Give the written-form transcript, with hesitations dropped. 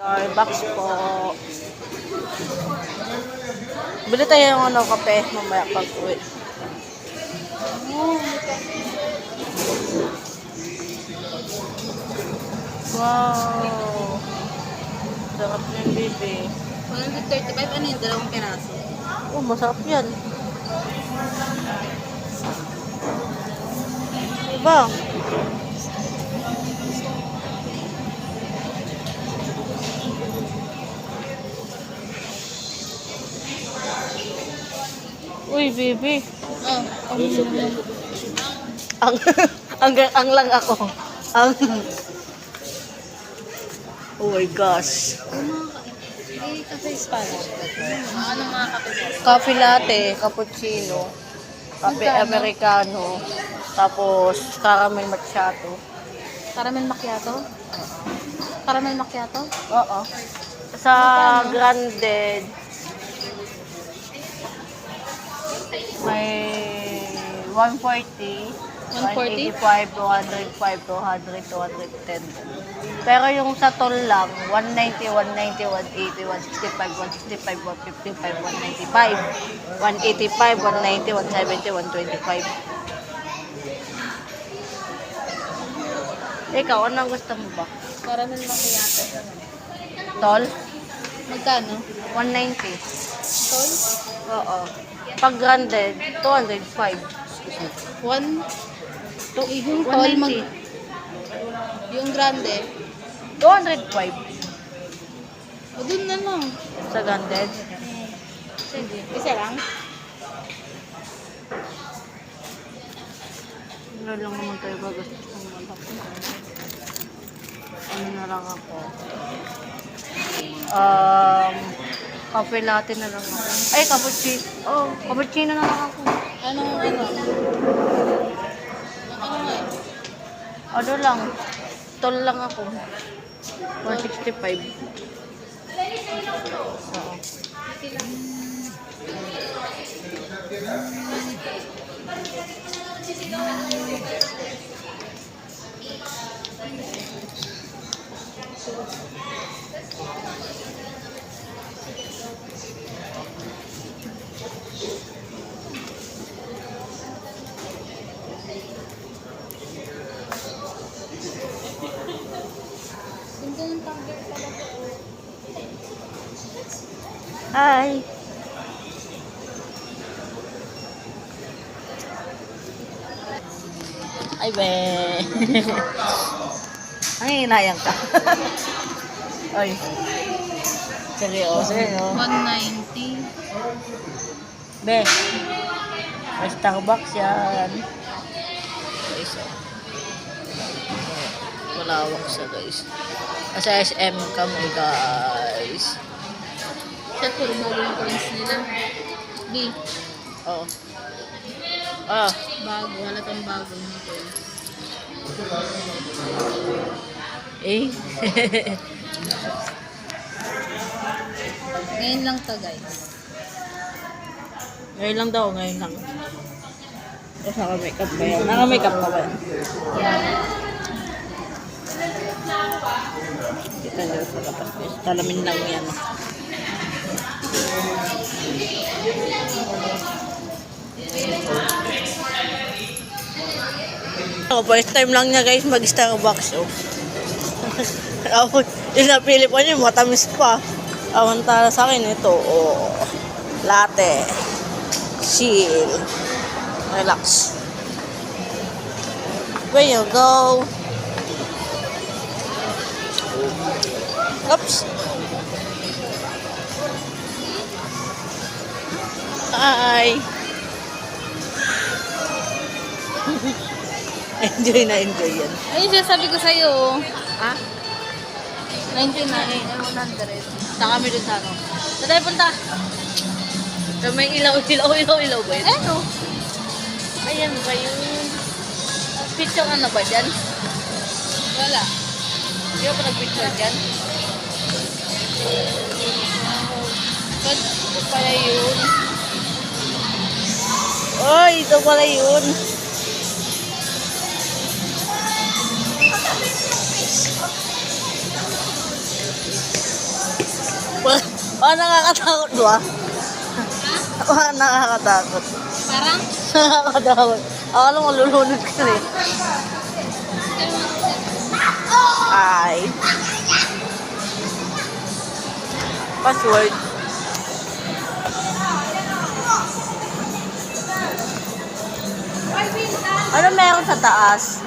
Starbucks po. Bili tayo ng kape mamaya pag uwi. Wow. Sarap niyan, baby. 135, ano yung dalawang piraso? Oh, masarap yan. Diba? Uy, baby. Oh, Ang, ang lang ako. Ang, oh my gosh. kape Spanish. Ano mga kape mo? Coffee latte, cappuccino, kape Magkano? americano, tapos caramel macchiato. Caramel macchiato? Caramel macchiato? Oo. Sa grande, may 140, 140? 185, 205, 200, 210. Pero yung sa tol lang, 190, 190, 180, 165, 165, 155, 195, 185, 190, 170, 125. Ikaw, anong gusto mo ba? Caramel macchiato. Tol? Magkano? 190. Tol? Oo. Pag grande, 205. One? To, Yung tol, 190. yung grande. 205. O, dun na lang. Sa grande. Sige. Isa lang? Ano lang naman tayo ba gusto kong malaki. Ano na lang ako. Kape latte na lang ako. Ay, cappuccino. Oh, cappuccino na lang ako. Anong ano? Ano nga eh? Ano lang. Tol lang ako. 165. Oo. Ganda ng tumbler pala po. Hi. Ay, be. Ang hinayang ka. Ay. Seryoso, no? 190. Be. May Starbucks yan. Guys, oh. Malawak siya, guys. Nasa SM kami, guys. Siya, puro bago yung coins nila. B. Oo. Ah. Bago. Halatang bago yung coins. Eh. Ngayon lang to, guys. Ngayon lang daw, ngayon lang. Tapos naka-makeup ba yan? Naka-makeup ka ba yan? Yan. Kita nyo sa labas. Talamin lang yan. Oh, first time lang niya guys mag-Starbucks. Oh. Ako, yung napili pa niya, matamis pa. Awantala sa akin ito. Oh. Latte. Chill. Relax. There you go. Oops. Hi. Enjoy na enjoy yan. Ayun siya, sabi ko sa'yo. Ha? 99. 100. Saan kami dun sa ano? Saan tayo punta? So, may ilaw ba yun? Ano? Ayan ba yun? Picture ano ba dyan? Wala. Hindi ako nag-picture dyan. Ito pala yun. Oy, ito pala yun. Nakakatakot ba? Nakakatakot. Parang? Nakakatakot. Akala mo lulunod ka rin. Ay. Password. Ano meron sa taas?